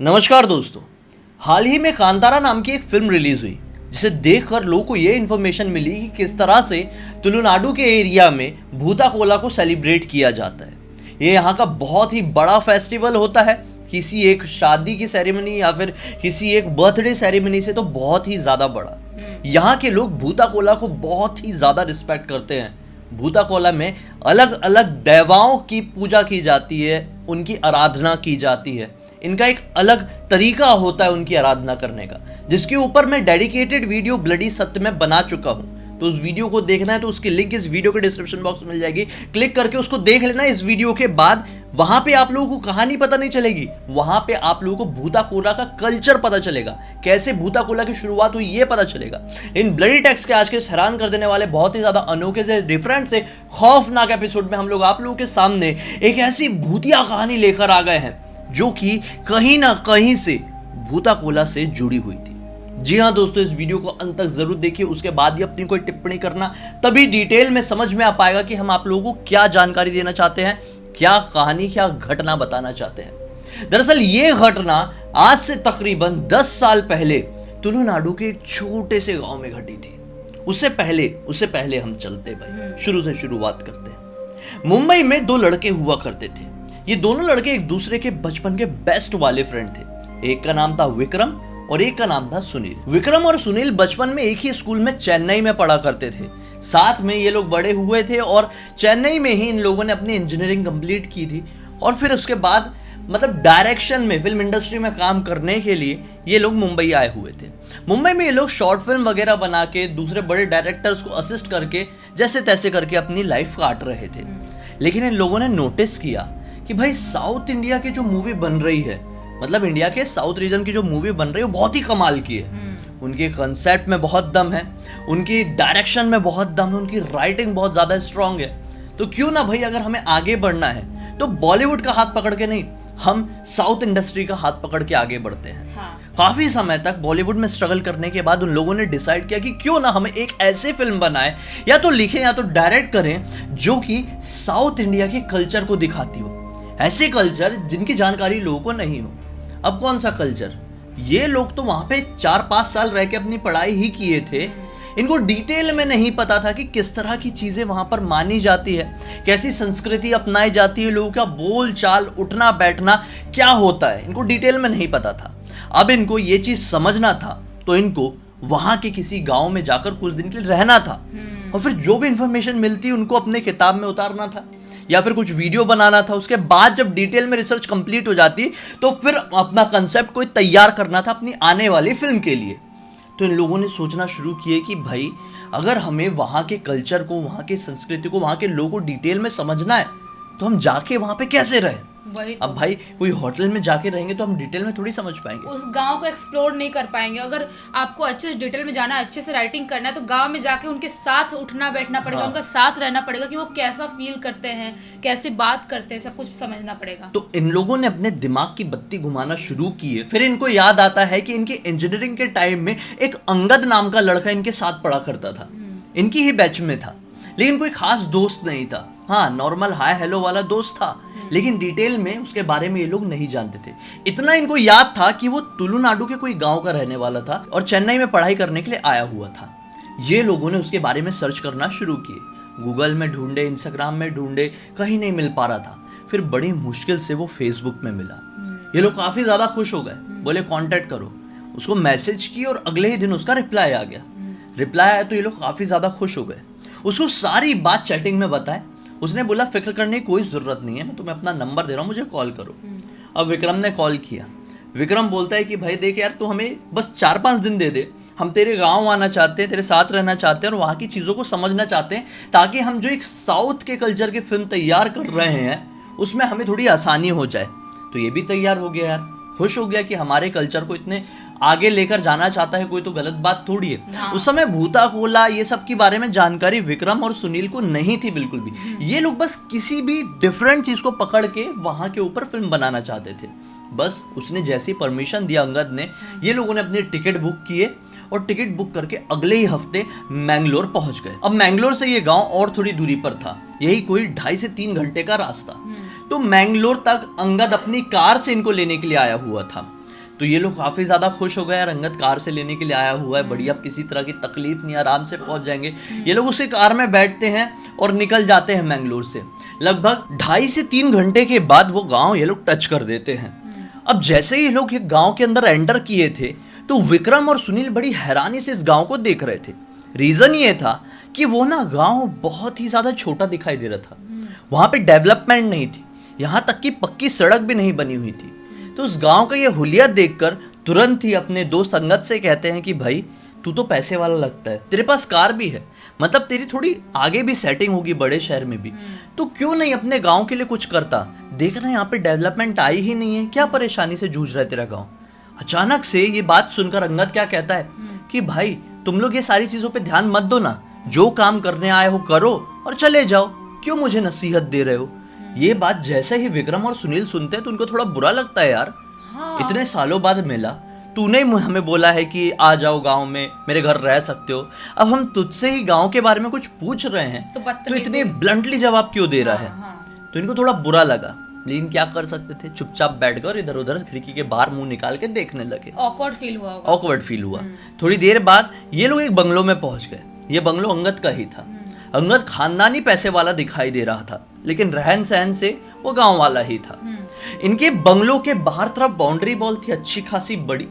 नमस्कार दोस्तों, हाल ही में कांतारा नाम की एक फिल्म रिलीज हुई जिसे देखकर लोगों को ये इन्फॉर्मेशन मिली कि किस तरह से तुलुनाडु के एरिया में भूताकोला को सेलिब्रेट किया जाता है। ये यहाँ का बहुत ही बड़ा फेस्टिवल होता है, किसी एक शादी की सेरेमनी या फिर किसी एक बर्थडे सेरेमनी से तो बहुत ही ज़्यादा बड़ा। यहाँ के लोग भूताकोला को बहुत ही ज़्यादा रिस्पेक्ट करते हैं। भूताकोला में अलग अलग देवताओं की पूजा की जाती है, उनकी आराधना की जाती है। इनका एक अलग तरीका होता है उनकी आराधना करने का, जिसके ऊपर मैं डेडिकेटेड वीडियो ब्लडी सत्य में बना चुका हूं। तो उस वीडियो को देखना है तो उसकी लिंक इस वीडियो के डिस्क्रिप्शन बॉक्स में मिल जाएगी, क्लिक करके उसको देख लेना। इस वीडियो के बाद वहां पे आप लोगों को कहानी पता नहीं चलेगी, वहां पे आप लोगों को भूताकोला का कल्चर पता चलेगा, कैसे भूताकोला की शुरुआत हुई ये पता चलेगा। इन ब्लडी टेक्स्ट के आज के हैरान कर देने वाले बहुत ही ज्यादा अनोखे से डिफरेंट से खौफनाक एपिसोड में हम लोग आप लोगों के सामने एक ऐसी भूतिया कहानी लेकर आ गए हैं जो कि कहीं ना कहीं से भूताकोला से जुड़ी हुई थी। जी हाँ दोस्तों, इस वीडियो को अंत तक जरूर देखिए, उसके बाद ही अपनी कोई टिप्पणी करना, तभी डिटेल में समझ में आ पाएगा कि हम आप लोगों को क्या जानकारी देना चाहते हैं, क्या कहानी, क्या घटना बताना चाहते हैं। दरअसल ये घटना आज से तकरीबन 10 साल पहले तुलुनाडु के एक छोटे से गांव में घटी थी। उससे पहले हम चलते भाई, शुरू से शुरुआत करते हैं। मुंबई में 2 लड़के हुआ करते थे। ये दोनों लड़के एक दूसरे के बचपन के बेस्ट वाले फ्रेंड थे। एक का नाम था विक्रम और एक का नाम था सुनील। विक्रम और सुनील बचपन में एक ही स्कूल में चेन्नई में पढ़ा करते थे। साथ में ये लोग बड़े हुए थे और चेन्नई में ही इन लोगों ने अपनी इंजीनियरिंग कंप्लीट की थी। और फिर उसके बाद डायरेक्शन में, फिल्म इंडस्ट्री में काम करने के लिए ये लोग मुंबई आए हुए थे। मुंबई में ये लोग शॉर्ट फिल्म वगैरह बना के दूसरे बड़े डायरेक्टर्स को असिस्ट करके जैसे तैसे करके अपनी लाइफ काट रहे थे। लेकिन इन लोगों ने नोटिस किया कि भाई साउथ इंडिया की जो मूवी बन रही है, इंडिया के साउथ रीजन की जो मूवी बन रही है वो बहुत ही कमाल की है। उनके कंसेप्ट में बहुत दम है, उनकी डायरेक्शन में बहुत दम है, उनकी राइटिंग बहुत ज्यादा स्ट्रांग है। तो क्यों ना भाई, अगर हमें आगे बढ़ना है तो बॉलीवुड का हाथ पकड़ के नहीं, हम साउथ इंडस्ट्री का हाथ पकड़ के आगे बढ़ते हैं। काफी समय तक बॉलीवुड में स्ट्रगल करने के बाद उन लोगों ने डिसाइड किया कि क्यों ना हमें एक ऐसी फिल्म बनाए, या तो लिखें या तो डायरेक्ट करें, जो कि साउथ इंडिया के कल्चर को दिखाती हो। ऐसे कल्चर जिनकी जानकारी लोगों को नहीं हो। अब कौन सा कल्चर? ये लोग तो वहां पे 4-5 साल रह के अपनी पढ़ाई ही किए थे। इनको डिटेल में नहीं पता था कि किस तरह की चीजें वहां पर मानी जाती है, कैसी संस्कृति अपनाई जाती है, लोगों का बोल चाल, उठना बैठना क्या होता है, इनको डिटेल में नहीं पता था। अब इनको ये चीज समझना था तो इनको वहां के किसी गांव में जाकर कुछ दिन के लिए रहना था और फिर जो भी इंफॉर्मेशन मिलती उनको अपने किताब में उतारना था या फिर कुछ वीडियो बनाना था। उसके बाद जब डिटेल में रिसर्च कंप्लीट हो जाती तो फिर अपना कंसेप्ट कोई तैयार करना था अपनी आने वाली फिल्म के लिए। तो इन लोगों ने सोचना शुरू किए कि भाई अगर हमें वहाँ के कल्चर को, वहाँ की संस्कृति को, वहाँ के लोगों को डिटेल में समझना है तो हम जाके वहाँ पे कैसे रहें। अब भाई कोई होटल में जाके रहेंगे तो हम डिटेल में थोड़ी समझ पाएंगे, उस गांव को एक्सप्लोर नहीं कर पाएंगे। अगर आपको अच्छे से डिटेल में जाना है, अच्छे से राइटिंग करना है, तो गांव में जाके उनके साथ उठना बैठना पड़ेगा। उनका साथ रहना पड़ेगा कि वो कैसा फील करते हैं, कैसे बात करते हैं, सब कुछ समझना पड़ेगा। तो इन लोगों ने अपने दिमाग की बत्ती घुमाना शुरू की है। फिर इनको याद आता है कि इनके इंजीनियरिंग के टाइम में एक अंगद नाम का लड़का इनके साथ पढ़ा करता था, इनकी ही बैच में था, लेकिन कोई खास दोस्त नहीं था। हाँ, नॉर्मल हाय हेलो वाला दोस्त था, लेकिन डिटेल में उसके बारे में ये लोग नहीं जानते थे। इतना इनको याद था कि वो तुलुनाडु के कोई गांव का रहने वाला था और चेन्नई में पढ़ाई करने के लिए आया हुआ था। ये लोगों ने उसके बारे में सर्च करना शुरू किए, गूगल में ढूंढे, इंस्टाग्राम में ढूंढे, कहीं नहीं मिल पा रहा था। फिर बड़ी मुश्किल से वो फेसबुक में मिला। ये लोग काफी ज्यादा खुश हो गए, बोले कांटेक्ट करो। उसको मैसेज की और अगले ही दिन उसका रिप्लाई आ गया। रिप्लाई आया तो ये लोग काफी ज्यादा खुश हो गए। उसको सारी बात चैटिंग में बताए। उसने बोला फिक्र करने की कोई ज़रूरत नहीं है, मैं तुम्हें अपना नंबर दे रहा हूँ, मुझे कॉल करो। अब विक्रम ने कॉल किया। विक्रम बोलता है कि भाई देख यार, तू हमें बस 4-5 दिन दे दे, हम तेरे गांव आना चाहते हैं, तेरे साथ रहना चाहते हैं और वहाँ की चीज़ों को समझना चाहते हैं, ताकि हम जो एक साउथ के कल्चर की फिल्म तैयार कर रहे हैं उसमें हमें थोड़ी आसानी हो जाए। तो ये भी तैयार हो गया यार, खुश हो गया कि हमारे कल्चर को इतने आगे लेकर जाना चाहता है कोई, तो गलत बात थोड़ी है। हाँ। उस समय भूताकोला ये सब के बारे में जानकारी विक्रम और सुनील को नहीं थी बिल्कुल भी। ये लोग बस किसी भी डिफरेंट चीज को पकड़ के वहां के ऊपर फिल्म बनाना चाहते थे। बस उसने जैसी परमिशन दिया अंगद ने, ये लोगों ने अपनी टिकट बुक किए और टिकट बुक करके अगले ही हफ्ते मैंगलोर पहुंच गए। अब मैंगलोर से ये गांव और थोड़ी दूरी पर था, यही कोई 2.5 से 3 घंटे का रास्ता। तो मैंगलोर तक अंगद अपनी कार से इनको लेने के लिए आया हुआ था। तो ये लोग काफ़ी ज़्यादा खुश हो गए यार, अंगद कार से लेने के लिए आया हुआ है, बढ़िया, किसी तरह की तकलीफ नहीं, आराम से पहुंच जाएंगे। ये लोग उसी कार में बैठते हैं और निकल जाते हैं मैंगलोर से। लगभग 2.5 से 3 घंटे के बाद वो गांव ये लोग टच कर देते हैं। अब जैसे ही ये लोग एक गांव के अंदर एंटर किए थे तो विक्रम और सुनील बड़ी हैरानी से इस गांव को देख रहे थे। रीजन ये था कि वो ना गांव बहुत ही ज्यादा छोटा दिखाई दे रहा था, वहां पे डेवलपमेंट नहीं थी, यहाँ तक कि पक्की सड़क भी नहीं बनी हुई थी। तो उस गांव का ये हुलिया देखकर तुरंत ही अपने दोस्त अंगद से कहते हैं कि भाई तू तो पैसे वाला लगता है, तेरे पास कार भी है, मतलब तेरी थोड़ी आगे भी सेटिंग होगी बड़े शहर में भी, तो क्यों नहीं अपने गांव के लिए कुछ करता? देख रहे हैं यहाँ पे डेवलपमेंट आई ही नहीं है, क्या परेशानी से जूझ रहा है तेरा गांव? अचानक से ये बात सुनकर अंगद क्या कहता है कि भाई तुम लोग ये सारी चीजों पे ध्यान मत दो ना, जो काम करने आए हो करो और चले जाओ, क्यों मुझे नसीहत दे रहे हो? ये बात जैसे ही विक्रम और सुनील सुनते हैं तो उनको थोड़ा बुरा लगता है यार, इतने सालों बाद मिला, तूने ही हमें बोला है कि आ जाओ गांव में, मेरे घर रह सकते हो, अब हम तुझसे ही गांव के बारे में कुछ पूछ रहे हैं तो इतने ब्लंटली जवाब क्यों दे रहा है? तो इनको थोड़ा बुरा लगा, लेकिन क्या कर सकते थे, चुपचाप बैठ गए और इधर उधर खिड़की के बाहर मुंह निकाल के देखने लगे। ऑकवर्ड फील हुआ। थोड़ी देर बाद ये लोग एक बंगलो में पहुंच गए। ये बंगलो अंगद का ही था। अंगद खानदानी पैसे वाला दिखाई दे रहा था, लेकिन रहन सहन से वो गांव वाला ही था। इनके बंगलो के बाहर तरफ बाउंड्री वॉल थी अच्छी खासी बड़ी,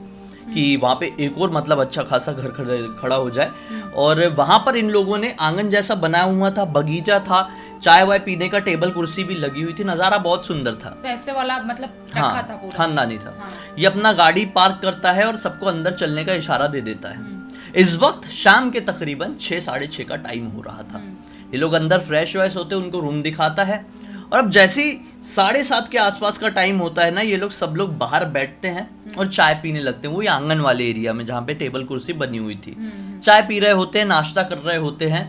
कि वहां पे एक और मतलब अच्छा खासा घर खड़ा हो जाए, और वहां पर इन लोगों ने आंगन जैसा बनाया हुआ था, बगीचा था, चाय वाय पीने का टेबल कुर्सी भी लगी हुई थी, नजारा बहुत सुंदर था, पैसे वाला मतलब रखा था पूरा, खानदानी था। ये अपना गाड़ी पार्क करता है और सबको अंदर चलने का इशारा दे देता है। इस वक्त शाम के तकरीबन 6 साढ़े 6 का टाइम हो रहा था। ये लोग अंदर फ्रेश व्रेश होते, उनको रूम दिखाता है, और अब जैसे ही 7:30 के आसपास का टाइम होता है ना, ये लोग सब लोग बाहर बैठते हैं और चाय पीने लगते हैं, वही आंगन वाले एरिया में जहाँ पे टेबल कुर्सी बनी हुई थी। चाय पी रहे होते हैं, नाश्ता कर रहे होते हैं।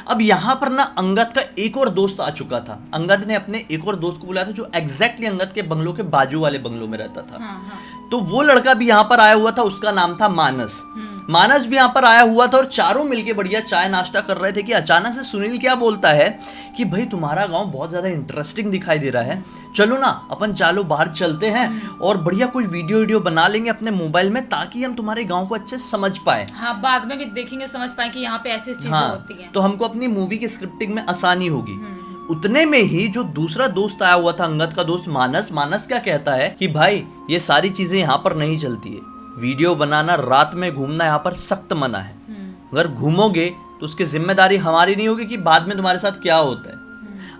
अब यहाँ पर ना अंगद का एक और दोस्त आ चुका था। अंगद ने अपने एक और दोस्त को बुलाया था जो एग्जैक्टली अंगद के बंगलो के बाजू वाले बंगलो में रहता था। तो वो लड़का भी यहाँ पर आया हुआ था, उसका नाम था मानस। मानस भी यहाँ पर आया हुआ था और चारों मिलके बढ़िया चाय नाश्ता कर रहे थे कि अचानक से सुनील क्या बोलता है कि भाई तुम्हारा गांव बहुत ज्यादा इंटरेस्टिंग दिखाई दे रहा है, चलो ना अपन चालो बाहर चलते हैं और बढ़िया कोई वीडियो बना लेंगे अपने मोबाइल में, ताकि हम तुम्हारे गांव को अच्छे से समझ पाए। हाँ, बाद में भी देखेंगे, समझ पाए कि यहाँ पे ऐसी चीजें होती हैं, तो हमको अपनी मूवी की स्क्रिप्टिंग में आसानी होगी। उतने में ही जो दूसरा दोस्त आया हुआ था, अंगद का दोस्त मानस क्या कहता है कि भाई ये सारी चीजें यहाँ पर नहीं चलती है, वीडियो बनाना, रात में घूमना यहाँ पर सख्त मना है, अगर घूमोगे तो उसकी जिम्मेदारी हमारी नहीं होगी कि बाद में तुम्हारे साथ क्या होता है।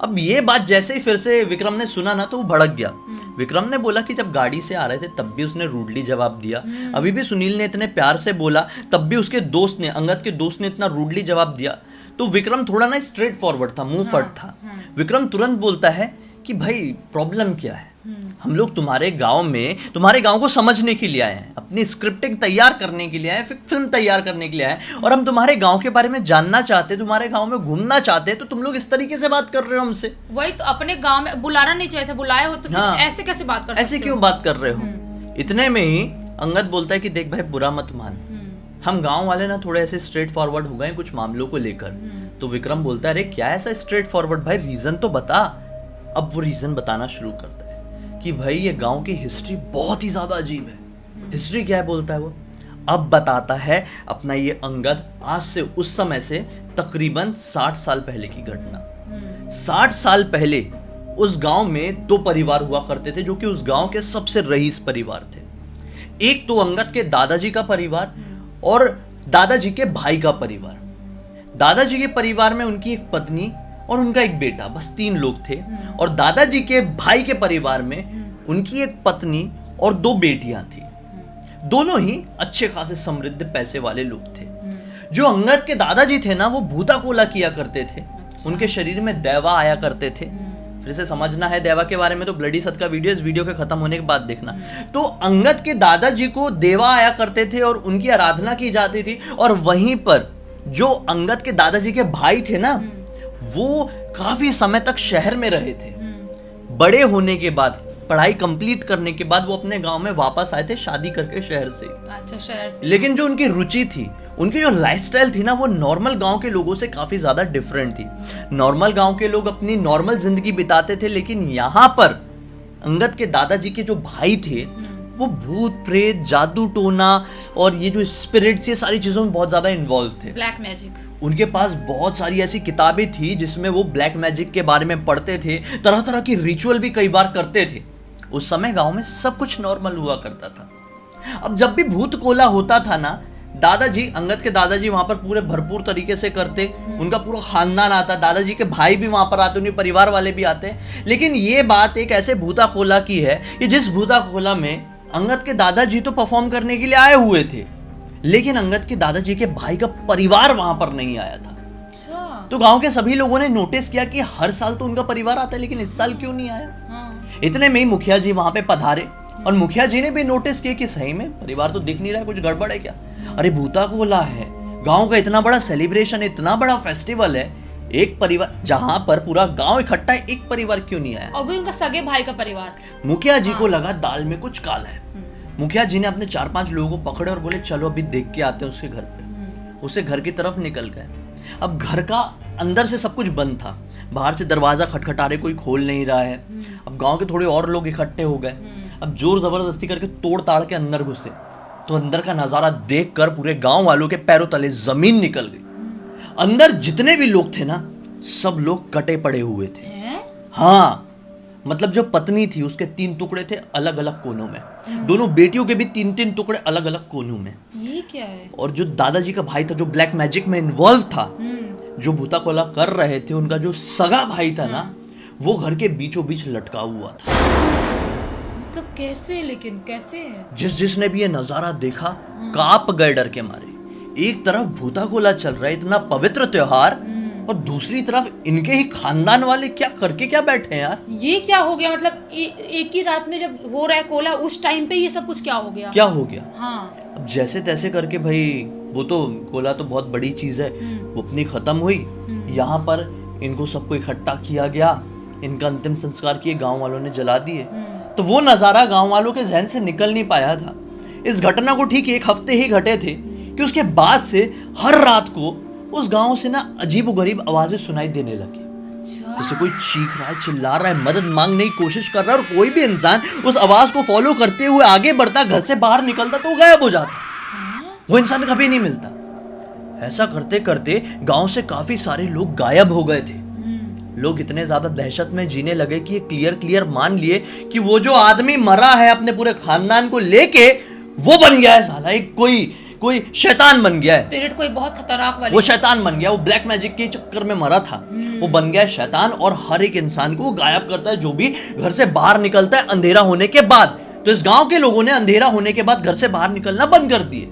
अब ये बात जैसे ही फिर से विक्रम ने सुना ना तो वो भड़क गया। विक्रम ने बोला कि जब गाड़ी से आ रहे थे तब भी उसने रूडली जवाब दिया, अभी भी सुनील ने इतने प्यार से बोला तब भी उसके दोस्त ने, अंगद के दोस्त ने इतना रूडली जवाब दिया। तो विक्रम थोड़ा ना स्ट्रेट फॉरवर्ड था, मुंह फट था। विक्रम तुरंत बोलता है कि भाई प्रॉब्लम क्या है, हम लोग तुम्हारे गांव को समझने के लिए आए हैं, अपनी स्क्रिप्टिंग तैयार करने के लिए आए हैं, फिल्म तैयार करने के लिए आए हैं, और हम तुम्हारे गांव के बारे में जानना चाहते हैं, तुम्हारे गांव में घूमना चाहते हैं, तो तुम लोग इस तरीके से बात कर रहे हो हमसे। वही तो, अपने गांव में बुलाना नहीं चाहिए था, बुलाए हो तो फिर ऐसे कैसे बात कर सकते हो? ऐसे क्यों बात कर रहे हो? इतने में ही अंगद बोलता है कि देख भाई बुरा मत मान, हम गाँव वाले ना थोड़े ऐसे स्ट्रेट फॉरवर्ड हो गए कुछ मामलों को लेकर। तो विक्रम बोलता है अरे क्या ऐसा स्ट्रेट फॉरवर्ड भाई, रीजन तो बता। अब वो रीजन बताना शुरू करता है कि भाई ये गांव की हिस्ट्री बहुत ही ज्यादा अजीब है। हिस्ट्री क्या है बोलता है वो, अब बताता है अपना ये अंगद आज से उस समय से तकरीबन 60 साल पहले की घटना। 60 साल पहले उस गांव में 2 परिवार हुआ करते थे जो कि उस गांव के सबसे रईस परिवार थे। एक तो अंगद के दादाजी का परिवार और दादाजी के भाई का परिवार। दादाजी के परिवार में उनकी एक पत्नी और उनका एक बेटा, बस 3 लोग थे। और दादाजी के भाई के परिवार में उनकी एक पत्नी और 2 बेटियां थी। दोनों ही अच्छे खासे समृद्ध पैसे वाले लोग थे। जो अंगद के दादाजी थे ना, वो भूता कोला किया करते थे। उनके शरीर में देवा आया करते थे। फिर से समझना है देवा के बारे में तो ब्लडी सत का वीडियो इस वीडियो के खत्म होने के बाद देखना। तो अंगद के दादाजी को देवा आया करते थे और उनकी आराधना की जाती थी। और वहीं पर जो अंगद के दादाजी के भाई थे ना, वो काफी समय तक शहर में रहे थे। बड़े होने के बाद, पढ़ाई कंप्लीट करने के बाद वो अपने गांव में वापस आए थे शादी करके शहर से। अच्छा, शहर से। लेकिन जो उनकी रुचि थी, उनकी जो लाइफस्टाइल थी ना, वो नॉर्मल गांव के लोगों से काफी ज्यादा डिफरेंट थी। नॉर्मल गांव के लोग अपनी नॉर्मल जिंदगी बिताते थे, लेकिन यहाँ पर अंगद के दादाजी के जो भाई थे वो भूत प्रेत, जादू टोना और ये जो स्पिरिट्स, ये सारी चीजों में बहुत ज्यादा इन्वॉल्व थे। Black magic. उनके पास बहुत सारी ऐसी किताबें थी जिसमें वो ब्लैक मैजिक के बारे में पढ़ते थे, तरह तरह की रिचुअल भी कई बार करते थे। उस समय गांव में सब कुछ नॉर्मल हुआ करता था। अब जब भी भूत कोला होता था ना, दादाजी, अंगद के दादाजी वहां पर पूरे भरपूर तरीके से करते, उनका पूरा खानदान आता, दादाजी के भाई भी वहां पर आते, उनके परिवार वाले भी आते। लेकिन ये बात एक ऐसे भूता खोला की है कि जिस भूता खोला में अंगद के दादाजी तो परफॉर्म करने के लिए आए हुए थे, लेकिन अंगद के दादाजी के भाई का परिवार वहां पर नहीं आया था। अच्छा। तो गांव के सभी लोगों ने नोटिस किया कि हर साल तो उनका परिवार आता है, लेकिन इस साल क्यों नहीं आया। हाँ। इतने में ही मुखिया जी वहां पे पधारे और मुखिया जी ने भी नोटिस किया कि सही में परिवार तो दिख नहीं रहा है, कुछ गड़बड़ है क्या। अरे भूता कोला है, गांव का इतना बड़ा सेलिब्रेशन, इतना बड़ा फेस्टिवल है, एक परिवार जहां पर पूरा गांव इकट्ठा है, एक परिवार क्यों नहीं आया। और भी उनका सगे भाई का परिवार। मुखिया जी को लगा दाल में कुछ काला है। मुखिया जी ने अपने 4-5 लोगों को पकड़े और बोले चलो अभी देख के आते हैं उसके घर पे। उसे घर की तरफ निकल गए। अब घर का अंदर से सब कुछ बंद था, बाहर से दरवाजा खटखटा रहे, कोई खोल नहीं रहा है। अब गांव के थोड़े और लोग इकट्ठे हो गए। अब जोर जबरदस्ती करके तोड़ ताड़ के अंदर घुसे, तो अंदर का नजारा देखकर पूरे गांव वालों के पैरों तले जमीन निकल गई। अंदर जितने भी लोग थे ना, सब लोग कटे पड़े हुए थे। हाँ, मतलब जो पत्नी थी उसके 3 टुकड़े थे अलग अलग कोनों में, दोनों बेटियों के भी 3-3 टुकड़े अलग अलग कोनों में। ये क्या है। और जो दादाजी का भाई था, जो ब्लैक मैजिक में इन्वॉल्व था, जो भूता कोला कर रहे थे, उनका जो सगा भाई था ना, वो घर के बीचों बीच लटका हुआ था। मतलब कैसे, लेकिन कैसे। जिसने भी ये नजारा देखा कांप गए डर के मारे। एक तरफ भूता कोला चल रहा है, इतना पवित्र त्योहार, और दूसरी तरफ इनके ही खानदान वाले क्या करके क्या बैठे हैं यार। ये क्या हो गया, मतलब एक ही रात में जब हो रहा है कोला, उस टाइम पे ये सब कुछ क्या हो गया। क्या हो गया। हाँ। अब जैसे तैसे करके भाई, वो तो कोला तो बहुत बड़ी चीज है, वो अपनी खत्म हुई। यहाँ पर इनको सबको इकट्ठा किया गया, इनका अंतिम संस्कार किए, गांव वालों ने जला दिए। तो वो नजारा गांव वालों के जहन से निकल नहीं पाया था। इस घटना को ठीक 1 हफ्ते ही घटे थे कि उसके बाद से हर रात को उस गांव से ना अजीबोगरीब आवाजें सुनाई देने लगी। अच्छा। जैसे कोई चीख रहा है, चिल्ला रहा है, मदद मांगने की कोशिश कर रहा है, और कोई भी इंसान उस आवाज को फॉलो करते हुए आगे बढ़ता, घर से बाहर निकलता तो वो गायब हो जाता। वो इंसान कभी नहीं मिलता। ऐसा करते करते गांव से काफी सारे लोग गायब हो गए थे। लोग इतने ज्यादा दहशत में जीने लगे कि ये क्लियर मान लिए कि वो जो आदमी मरा है अपने पूरे खानदान को लेके, वो बन गया है साला एक कोई शैतान बन गया है। स्पिरिट कोई बहुत खतरनाक वाली। वो शैतान बन गया, वो ब्लैक मैजिक के चक्कर में मरा था, वो बन गया शैतान, और हर एक इंसान को गायब करता है जो भी घर से बाहर निकलता है अंधेरा होने के बाद। तो इस गांव के लोगों ने अंधेरा होने के बाद घर से बाहर निकलना बंद कर दिए।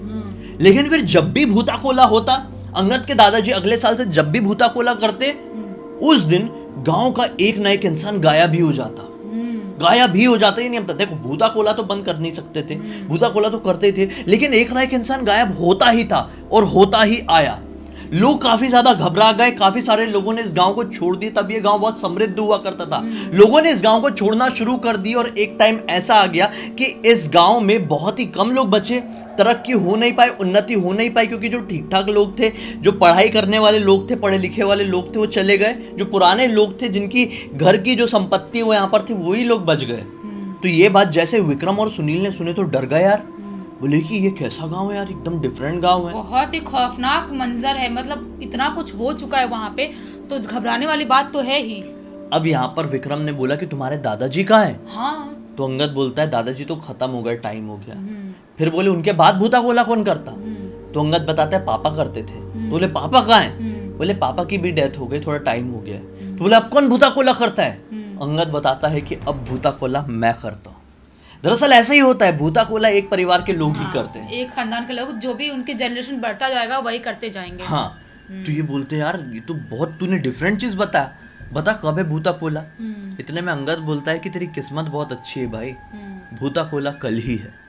लेकिन फिर जब भी भूता कोला होता, अंगद के दादाजी अगले साल से जब भी भूता कोला करते, उस दिन गांव का एक ना एक इंसान गायब ही हो जाता। गायब ही हो जाता ही नहीं। हम तो देखो, भूता कोला तो बंद कर नहीं सकते थे, भूता कोला तो करते थे, लेकिन एक ना एक इंसान गायब होता ही था और होता ही आया। लोग काफी ज्यादा घबरा गए, काफी सारे लोगों ने इस गांव को छोड़ दिया। तब ये गांव बहुत समृद्ध हुआ करता था। लोगों ने इस गांव को छोड़ना शुरू कर दी, और एक टाइम ऐसा आ गया कि इस गांव में बहुत ही कम लोग बचे, तरक्की हो नहीं पाई, उन्नति हो नहीं पाई, क्योंकि जो ठीक ठाक लोग थे, जो पढ़ाई करने वाले लोग थे, पढ़े लिखे वाले लोग थे, वो चले गए। जो पुराने लोग थे, जिनकी घर की जो संपत्ति वो यहाँ पर थी, वही लोग बच गए। तो ये बात जैसे विक्रम और सुनील ने सुने तो डर गए यार, बोले कि ये कैसा गांव है यार, एकदम डिफरेंट गांव है। बहुत ही खौफनाक मंजर है, मतलब इतना कुछ हो चुका है वहाँ पे, तो घबराने वाली बात तो है ही। अब यहाँ पर विक्रम ने बोला कि तुम्हारे दादाजी कहाँ हैं? हाँ। तो अंगद बोलता है दादाजी तो खत्म हो गए, टाइम हो गया। फिर बोले उनके बाद भूता कोला कौन करता? तो अंगद बताता है पापा करते थे। तो बोले पापा कहाँ हैं? बोले पापा की भी डेथ हो गई, थोड़ा टाइम हो गया। तो बोले अब कौन भूता कोला करता है? अंगद बताता है कि अब भूता कोला मैं करता हूँ। दरअसल ऐसा ही होता है, भूता कोला एक परिवार के लोग ही करते हैं, एक खानदान के लोग, जो भी उनके जनरेशन बढ़ता जाएगा वही करते जाएंगे। हाँ। तो ये बोलते यार ये तो बहुत तूने डिफरेंट चीज बता कब है भूता कोला? इतने में अंगद बोलता है कि तेरी किस्मत बहुत अच्छी है भाई, भूता कोला कल ही है।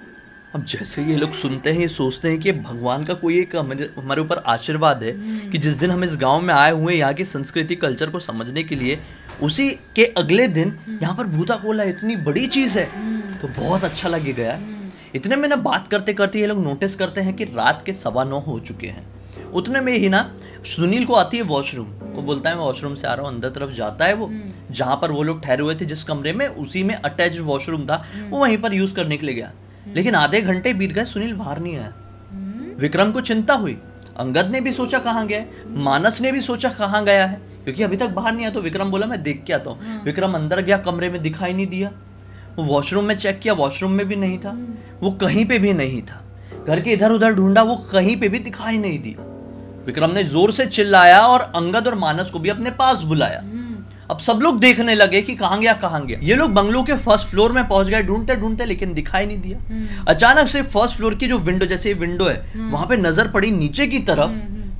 अब जैसे ये लोग सुनते हैं, ये सोचते हैं कि भगवान का कोई एक हमारे ऊपर आशीर्वाद है कि जिस दिन हम इस गांव में आए हुए यहाँ की संस्कृति कल्चर को समझने के लिए, उसी के अगले दिन यहाँ पर भूता कोला इतनी बड़ी चीज है, तो बहुत अच्छा लगेगा यार। इतने में ना बात करते करते ये लोग नोटिस करते हैं कि रात के 9:15 हो चुके हैं। उतने में ही ना सुनील को आती है वॉशरूम। वो बोलता है मैं वॉशरूम से आ रहा हूँ, अंदर तरफ जाता है वो, जहाँ पर वो लोग ठहरे हुए थे जिस कमरे में, उसी में अटैच वॉशरूम था, वो वहीं पर यूज करने के लिए गया। लेकिन आधे घंटे बीत गए, सुनील बाहर नहीं आया। विक्रम को चिंता हुई। अंगद ने भी सोचा कहाँ गया है, मानस ने भी सोचा कहाँ गया है, क्योंकि अभी तक बाहर नहीं आया। तो विक्रम बोला मैं देख के आता हूँ। विक्रम अंदर गया, कमरे में दिखाई नहीं दिया। वो वॉशरूम में चेक किया, वॉशरूम में भी नहीं था। वो कहीं पे भी नहीं था। घर के इधर उधर ढूंढा, वो कहीं पे भी दिखाई नहीं दिया। विक्रम ने जोर से चिल्लाया और अंगद और मानस को भी अपने पास बुलाया। अब सब लोग देखने लगे कि कहाँ गया कहाँ गया। ये लोग बंगलो के फर्स्ट फ्लोर में पहुंच गए ढूंढते ढूंढते, लेकिन दिखाई नहीं दिया। अचानक से फर्स्ट फ्लोर की जो विंडो, जैसे विंडो है, वहां पे नजर पड़ी नीचे की तरफ,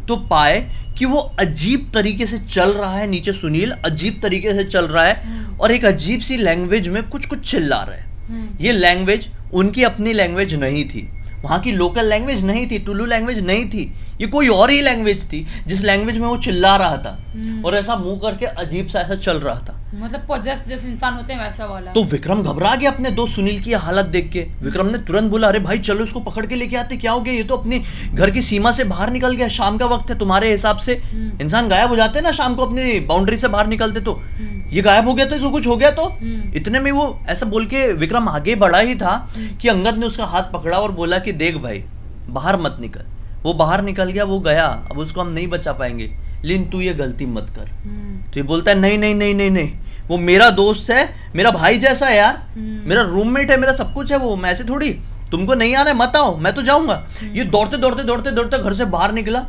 तो पाए कि वो अजीब तरीके से चल रहा है। नीचे सुनील अजीब तरीके से चल रहा है और एक अजीब सी लैंग्वेज में कुछ कुछ चिल्ला रहा है। ये लैंग्वेज उनकी अपनी लैंग्वेज नहीं थी, वहां की लोकल लैंग्वेज नहीं थी, टुल्लू लैंग्वेज नहीं थी, ये कोई और ही लैंग्वेज थी जिस लैंग्वेज में वो चिल्ला रहा था और ऐसा मुंह करके अजीब सा ऐसा चल रहा था। मतलब पोजेस जैसे इंसान होते हैं वैसा वाला। तो विक्रम घबरा गया अपने दोस्त सुनील की हालत देख के। विक्रम ने तुरंत बोला, अरे भाई चलो इसको पकड़ के लेके आते, क्या हो गया, ये तो अपने घर की सीमा से बाहर निकल गया। शाम का वक्त है, तुम्हारे हिसाब से इंसान गायब हो जाते हैं ना शाम को, अपनी बाउंड्री से बाहर निकलते, तो ये गायब हो गया, तो इसको कुछ हो गया। तो इतने में वो ऐसा बोल के विक्रम आगे बढ़ा ही था कि अंगद ने उसका हाथ पकड़ा और बोला कि देख भाई बाहर मत निकल। वो बाहर निकल गया, वो गया, अब उसको हम नहीं बचा पाएंगे, लेकिन तू ये गलती मत कर। तो ये बोलता है नहीं नहीं नहीं नहीं नहीं, वो मेरा दोस्त है, मेरा भाई जैसा है यार, मेरा रूममेट है, मेरा सब कुछ है वो, मैं ऐसे थोड़ी, तुमको नहीं आना है मत आओ, मैं तो जाऊंगा। ये दौड़ते दौड़ते दौड़ते दौड़ते घर से बाहर निकला।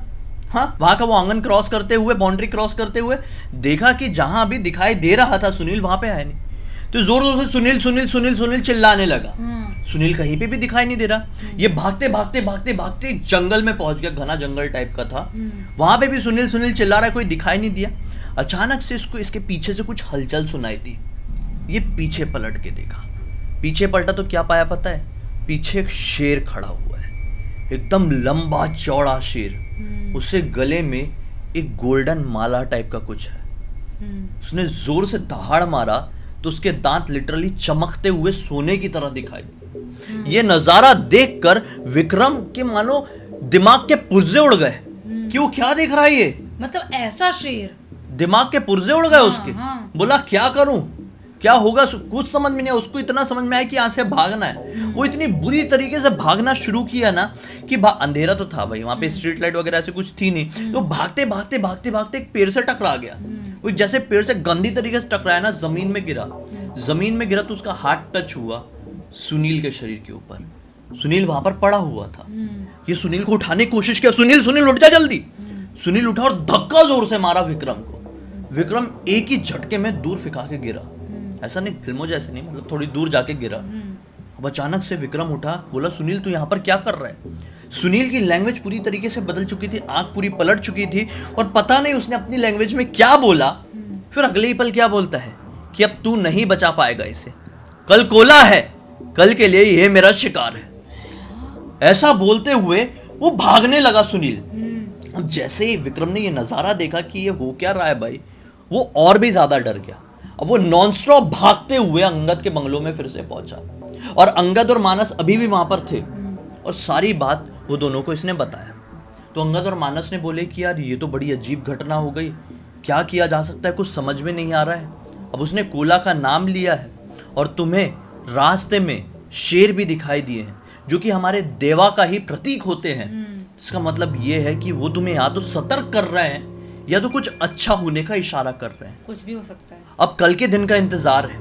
हाँ, वहां का वो आंगन क्रॉस करते हुए, बाउंड्री क्रॉस करते हुए देखा कि जहां अभी दिखाई दे रहा था सुनील, वहां पे है नहीं। तो जोर जोर से सुनील सुनील सुनील सुनील चिल्लाने लगा। सुनील कहीं पे भी दिखाई नहीं दे रहा। ये भागते भागते भागते भागते जंगल में पहुंच गया, घना जंगल टाइप का था। वहां पे भी सुनील सुनील चिल्ला रहा है, कोई दिखाई नहीं दिया। अचानक से इसको इसके पीछे से कुछ हलचल सुनाई दी। ये पीछे पलट के देखा, पीछे पलटा तो क्या पाया पता है, पीछे एक शेर खड़ा हुआ है, एकदम लंबा चौड़ा शेर। उससे गले में एक गोल्डन माला टाइप का कुछ है। उसने जोर से दहाड़ मारा तो उसके दांत लिटरली चमकते हुए सोने की तरह दिखाई। ये नजारा देखकर विक्रम के मानो दिमाग के पुर्जे उड़ गए कि वो क्या देख रहा है ये, मतलब ऐसा शेर, दिमाग के पुर्जे उड़ गए उसके। बोला क्या करूं, क्या होगा, कुछ समझ में नहीं आया। उसको इतना समझ में आया कि यहाँ से भागना है। वो इतनी बुरी तरीके से भागना शुरू किया ना कि अंधेरा तो था भाई, वहां पे स्ट्रीट लाइट वगैरह ऐसे कुछ थी नहीं। तो भागते भागते भागते भागते एक पेड़ से टकरा गया। वो जैसे पेड़ से गंदी तरीके से टकराया ना, जमीन में गिरा। जमीन में गिरा तो उसका हाथ टच हुआ सुनील के शरीर के ऊपर। सुनील वहां पर पड़ा हुआ था। ये सुनील को उठाने की कोशिश किया, सुनील सुनील उठ जा जल्दी। सुनील उठा और धक्का जोर से मारा विक्रम को। विक्रम एक ही झटके में दूर फिका के गिरा। ऐसा नहीं, फिल्मों जैसे नहीं, मतलब थोड़ी दूर जाके गिरा। अब अचानक से विक्रम उठा, बोला सुनील तू यहाँ पर क्या कर रहा है। सुनील की लैंग्वेज पूरी तरीके से बदल चुकी थी, आंख पूरी पलट चुकी थी और पता नहीं उसने अपनी लैंग्वेज में क्या बोला। फिर अगले ही पल क्या बोलता है कि अब तू नहीं बचा पाएगा इसे, कल कोला है, कल के लिए ये मेरा शिकार है। ऐसा बोलते हुए वो भागने लगा सुनील। अब जैसे ही विक्रम ने ये नजारा देखा कि ये हो क्या रहा है भाई, वो और भी ज्यादा डर गया। अब वो नॉनस्टॉप भागते हुए अंगद के बंगलों में फिर से पहुंचा और अंगद और मानस अभी भी वहां पर थे और सारी बात वो दोनों को इसने बताया। तो अंगद और मानस ने बोले कि यार ये तो बड़ी अजीब घटना हो गई, क्या किया जा सकता है, कुछ समझ में नहीं आ रहा है। अब उसने कोला का नाम लिया है और तुम्हें रास्ते में शेर भी दिखाई दिए हैं जो कि हमारे देवा का ही प्रतीक होते हैं। इसका मतलब ये है कि वो तुम्हें या तो सतर्क कर रहे हैं या तो कुछ अच्छा होने का इशारा कर रहे हैं। कुछ भी हो सकता है। अब कल के दिन का इंतजार है,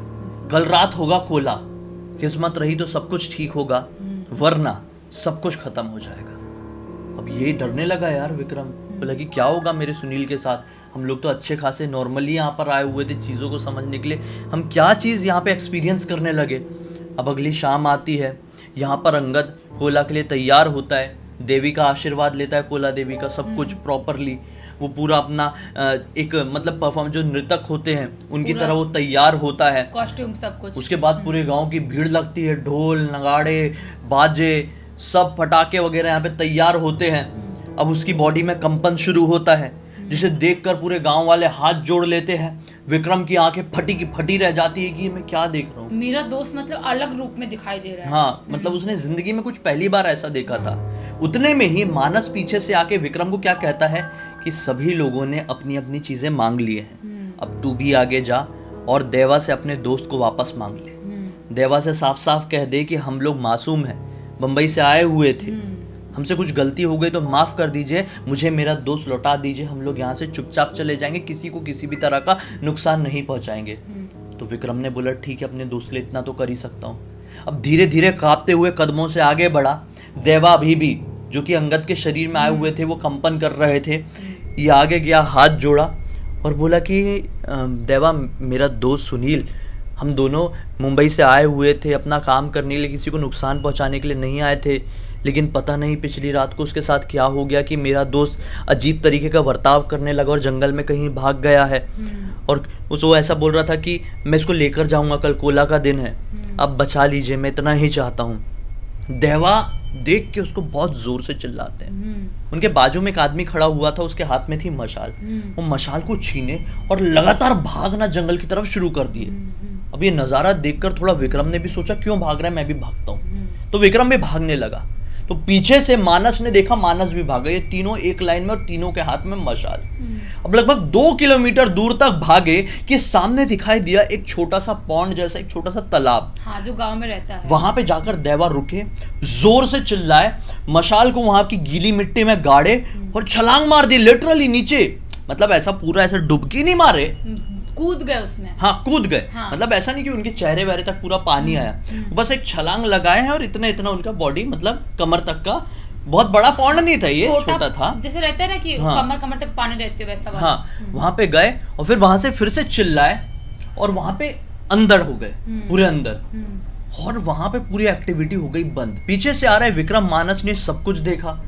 कल रात होगा कोला, किस्मत रही तो सब कुछ ठीक होगा, वरना सब कुछ खत्म हो जाएगा। अब ये डरने लगा यार विक्रम, बोला कि क्या होगा मेरे सुनील के साथ, हम लोग तो अच्छे खासे नॉर्मली यहाँ पर आए हुए थे चीज़ों को समझने के लिए, हम क्या चीज़ यहाँ पे एक्सपीरियंस करने लगे। अब अगली शाम आती है, यहाँ पर अंगद कोला के लिए तैयार होता है, देवी का आशीर्वाद लेता है, कोला देवी का, सब कुछ प्रॉपरली वो पूरा अपना एक मतलब परफॉर्म, जो नृतक होते हैं उनकी तरह वो तैयार होता है, कॉस्ट्यूम सब कुछ। उसके बाद पूरे गांव की भीड़ लगती है, ढोल नगाड़े बाजे सब फटाके वगैरह यहाँ पे तैयार होते हैं। अब उसकी बॉडी में कंपन शुरू होता है जिसे देखकर पूरे गांव वाले हाथ जोड़ लेते हैं। विक्रम की आंखें फटी की फटी रह जाती है कि मैं क्या देख रहा हूँ, मेरा दोस्त मतलब अलग रूप में दिखाई दे रहा है। हाँ, मतलब उसने जिंदगी में कुछ पहली बार ऐसा देखा था। उतने में ही मानस पीछे से आके विक्रम को क्या कहता है कि सभी लोगों ने अपनी अपनी चीजें मांग लिए हैं, अब तू भी आगे जा और देवा से अपने दोस्त को वापस मांग ले। देवा से साफ साफ कह दे कि हम लोग मासूम हैं, बम्बई से आए हुए थे, हमसे कुछ गलती हो गई तो माफ़ कर दीजिए, मुझे मेरा दोस्त लौटा दीजिए, हम लोग यहाँ से चुपचाप चले जाएंगे, किसी को किसी भी तरह का नुकसान नहीं पहुँचाएंगे। तो विक्रम ने बोला ठीक है, अपने दोस्त के लिए इतना तो कर ही सकता हूँ। अब धीरे धीरे कांपते हुए कदमों से आगे बढ़ा। देवा अभी भी, जो कि अंगद के शरीर में आए हुए थे, वो कंपन कर रहे थे। ये आगे गया, हाथ जोड़ा और बोला कि देवा, मेरा दोस्त सुनील, हम दोनों मुंबई से आए हुए थे अपना काम करने के लिए, किसी को नुकसान पहुंचाने के लिए नहीं आए थे, लेकिन पता नहीं पिछली रात को उसके साथ क्या हो गया कि मेरा दोस्त अजीब तरीके का बर्ताव करने लगा और जंगल में कहीं भाग गया है। और वो ऐसा बोल रहा था कि मैं इसको लेकर जाऊंगा, कल कोला का दिन है, अब बचा लीजिए, मैं इतना ही चाहता हूँ। देवा देख के उसको बहुत जोर से चिल्लाते हैं। उनके बाजू में एक आदमी खड़ा हुआ था, उसके हाथ में थी मशाल। वो मशाल को छीने और लगातार भागना जंगल की तरफ शुरू कर दिए। अब ये नज़ारा देखकर थोड़ा विक्रम ने भी सोचा क्यों भाग रहा है, मैं भी भागता हूँ। तो विक्रम भी भागने लगा। तो पीछे से मानस ने देखा, मानस भी भागा। ये तीनों एक लाइन में और तीनों के हाथ में मशाल। अब लगभग 2 किलोमीटर दूर तक भागे कि सामने दिखाई दिया एक छोटा सा पॉन्ड जैसा, एक छोटा सा तालाब, हाँ, जो गांव में रहता है। वहां पे जाकर देवा रुके, जोर से चिल्लाए, मशाल को वहां की गीली मिट्टी में गाड़े और छलांग मार दी लिटरली नीचे। मतलब ऐसा पूरा ऐसा डुबकी नहीं मारे, कूद गए उसमें। हाँ, कूद गए। हाँ। मतलब ऐसा नहीं कि उनके चेहरे वहरे तक पूरा पानी आया, बस एक छलांग लगाए हैं और इतना इतना उनका बॉडी, मतलब कमर तक का, बहुत बड़ा पॉन्ड नहीं था ये, छोटा था, जैसे रहता है ना कि हाँ, कमर तक पानी रहते वैसा वाला। हाँ, वहां पे गए और फिर वहां से फिर से चिल्लाए और वहां पे अंदर हो गए, पूरे अंदर। और वहां पे पूरी एक्टिविटी हो गई बंद। पीछे से आ रहे विक्रम, मानस ने सब कुछ देखा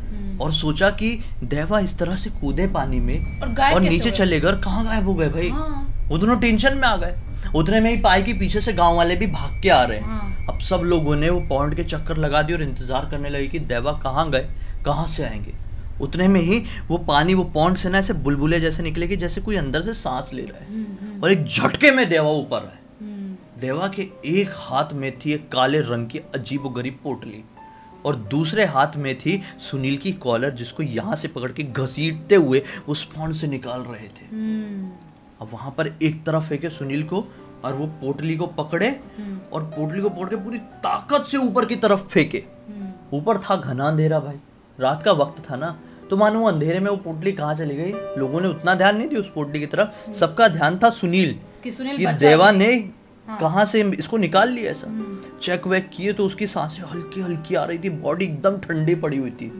और सोचा कि देवा इस तरह से कूदे पानी में और नीचे चले गए, कहाँ गायब हो गए भाई। हाँ। वो दोनों टेंशन में आ गए। उतने में ही पाए कि पीछे से गांव वाले भी भाग के आ रहे हैं। हाँ। अब सब लोगों ने वो पॉन्ड के चक्कर लगा दिए और इंतजार करने लगे कि देवा कहाँ गए, कहाँ से आएंगे। उतने में ही वो पानी, वो पॉन्ड से ना ऐसे बुलबुले जैसे निकले कि जैसे कोई अंदर से सांस ले रहा है, और एक झटके में देवा ऊपर है। देवा के एक हाथ में थी एक काले रंग की अजीबोगरीब पोटली और दूसरे हाथ में थी सुनील की कॉलर, जिसको यहाँ से पकड़ के घसीटते हुए उस पॉन्ड से निकाल रहे थे। अब वहां पर एक तरफ फेंके सुनील को और वो पोटली को पकड़े और पोटली को पकड़ के पूरी ताकत से ऊपर की तरफ फेंके। ऊपर था घना अंधेरा भाई, रात का वक्त था ना, तो मानो वो अंधेरे में वो पोटली कहाँ चली गई। लोगों ने उतना ध्यान नहीं दिया उस पोटली की तरफ, सबका ध्यान था सुनील कि देवा ने कहाँ से इसको निकाल लिया। ऐसा चेक वेक किए तो उसकी सांसें हल्की हल्की आ रही थी, बॉडी एकदम ठंडी पड़ी हुई थी।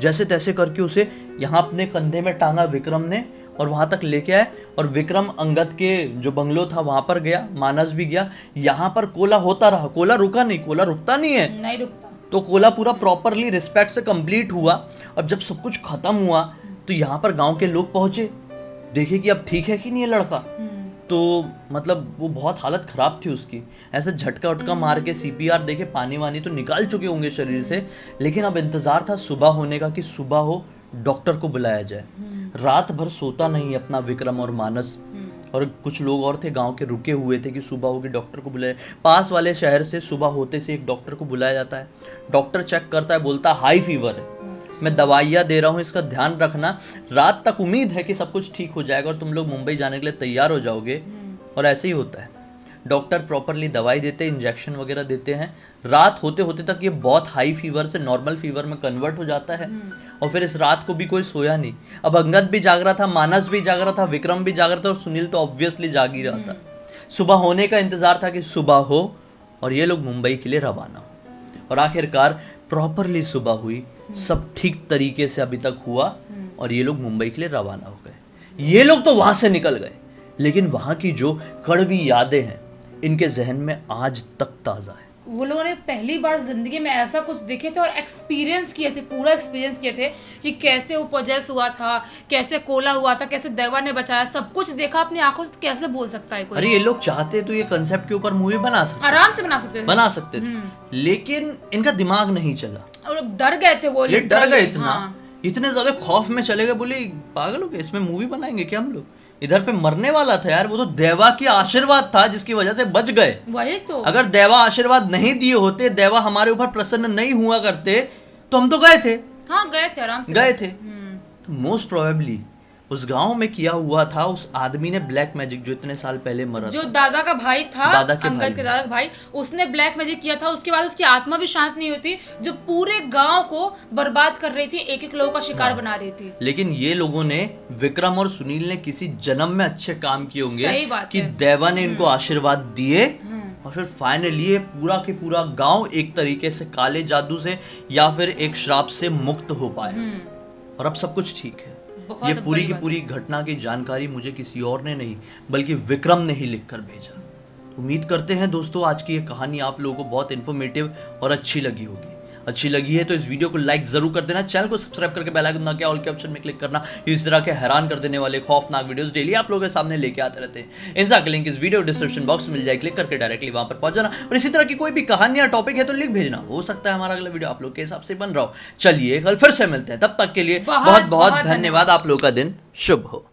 जैसे तैसे करके उसे यहाँ अपने कंधे में टांगा विक्रम ने और वहां तक लेके आए। और विक्रम अंगद के जो बंगलो था वहां पर गया, मानस भी गया। यहाँ पर कोला होता रहा, कोला रुका नहीं, कोला रुकता नहीं है, नहीं रुकता। तो कोला पूरा प्रॉपरली रिस्पेक्ट से कंप्लीट हुआ। और जब सब कुछ खत्म हुआ तो यहाँ पर गांव के लोग पहुंचे, देखे कि अब ठीक है कि नहीं है लड़का। तो मतलब वो बहुत हालत खराब थी उसकी, ऐसे झटका उटका मार के CPR देके पानी वानी तो निकाल चुके होंगे शरीर से, लेकिन अब इंतजार था सुबह होने का कि सुबह हो, डॉक्टर को बुलाया जाए। रात भर सोता नहीं अपना विक्रम और मानस, और कुछ लोग और थे गांव के रुके हुए थे कि सुबह होगी डॉक्टर को बुलाया। पास वाले शहर से सुबह होते से एक डॉक्टर को बुलाया जाता है। डॉक्टर चेक करता है, बोलता है हाई फीवर है, मैं दवाइयाँ दे रहा हूँ, इसका ध्यान रखना, रात तक उम्मीद है कि सब कुछ ठीक हो जाएगा और तुम लोग मुंबई जाने के लिए तैयार हो जाओगे। और ऐसे ही होता है, डॉक्टर प्रॉपरली दवाई देते हैं, इंजेक्शन वगैरह देते हैं। रात होते होते तक ये बहुत हाई फीवर से नॉर्मल फीवर में कन्वर्ट हो जाता है। और फिर इस रात को भी कोई सोया नहीं। अब अंगद भी जाग रहा था, मानस भी जाग रहा था, विक्रम भी जाग रहा था और सुनील तो ऑब्वियसली जाग ही रहा था। सुबह होने का इंतजार था कि सुबह हो और ये लोग मुंबई के लिए रवाना हो। और आखिरकार प्रॉपरली सुबह हुई, सब ठीक तरीके से अभी तक हुआ और ये लोग मुंबई के लिए रवाना हो गए। ये लोग तो वहां से निकल गए, लेकिन वहां की जो कड़वी यादें हैं इनके जहन में आज तक ताज़ा है। वो लोगों ने पहली बार जिंदगी में ऐसा कुछ देखे थे और एक्सपीरियंस किए थे, पूरा एक्सपीरियंस किए थे कि कैसे वो पोजेस हुआ था, कैसे कोला हुआ था, कैसे देवा ने बचाया, सब कुछ देखा अपनी आंखों से। कैसे बोल सकता है कोई? अरे ये लोग चाहते तो ये कंसेप्ट के ऊपर मूवी बना सकते, आराम से बना सकते थे, लेकिन इनका दिमाग नहीं चला और डर गए थे वो, डर गए इतना, इतने ज्यादा खौफ में चले गए, बोले पागल हो गए, इसमें मूवी बनाएंगे क्या हम लोग? इधर पे मरने वाला था यार, वो तो देवा की आशीर्वाद था जिसकी वजह से बच गए। वही तो, अगर देवा आशीर्वाद नहीं दिए होते, देवा हमारे ऊपर प्रसन्न नहीं हुआ करते, तो हम तो गए थे। हाँ गए थे, आराम से गए थे। तो मोस्ट प्रोबेबली उस गांव में किया हुआ था। उस आदमी ने ब्लैक मैजिक, जो इतने साल पहले मरा जो था, दादा का भाई था, दादा के अंकल भाई के दादा का भाई, उसने ब्लैक मैजिक किया था। उसके बाद उसकी आत्मा भी शांत नहीं होती, जो पूरे गांव को बर्बाद कर रही थी, एक एक लोगों का शिकार बना रही थी। लेकिन ये लोगों ने, विक्रम और सुनील ने किसी जन्म में अच्छे काम किए सही होंगे बात कि है। देवा ने इनको आशीर्वाद दिए और फिर फाइनली ये पूरा के पूरा गांव एक तरीके से काले जादू से या फिर एक श्राप से मुक्त हो पाया और अब सब कुछ ठीक है। बहुत ये पूरी बड़ी की बात पूरी घटना की जानकारी मुझे किसी और ने नहीं बल्कि विक्रम ने ही लिखकर भेजा। उम्मीद करते हैं दोस्तों आज की ये कहानी आप लोगों को बहुत इन्फॉर्मेटिव और अच्छी लगी होगी। अच्छी लगी है तो इस वीडियो को लाइक जरूर कर देना, चैनल को सब्सक्राइब करके बेल आइकन दबा के ऑल के ऑप्शन में क्लिक करना। इस तरह के हैरान कर देने वाले खौफनाक वीडियोस डेली आप लोगों के सामने लेके आते रहते हैं। इनका लिंक इस वीडियो डिस्क्रिप्शन बॉक्स में मिल जाए, क्लिक करके डायरेक्टली वहां पर पहुंच जाना। और इसी तरह की कोई भी कहानी या टॉपिक है तो लिख भेजना, हो सकता है हमारा अगला वीडियो आप लोग के हिसाब से बन रहा हो। चलिए कल फिर से मिलते हैं, तब तक के लिए बहुत बहुत धन्यवाद। आप लोगों का दिन शुभ हो।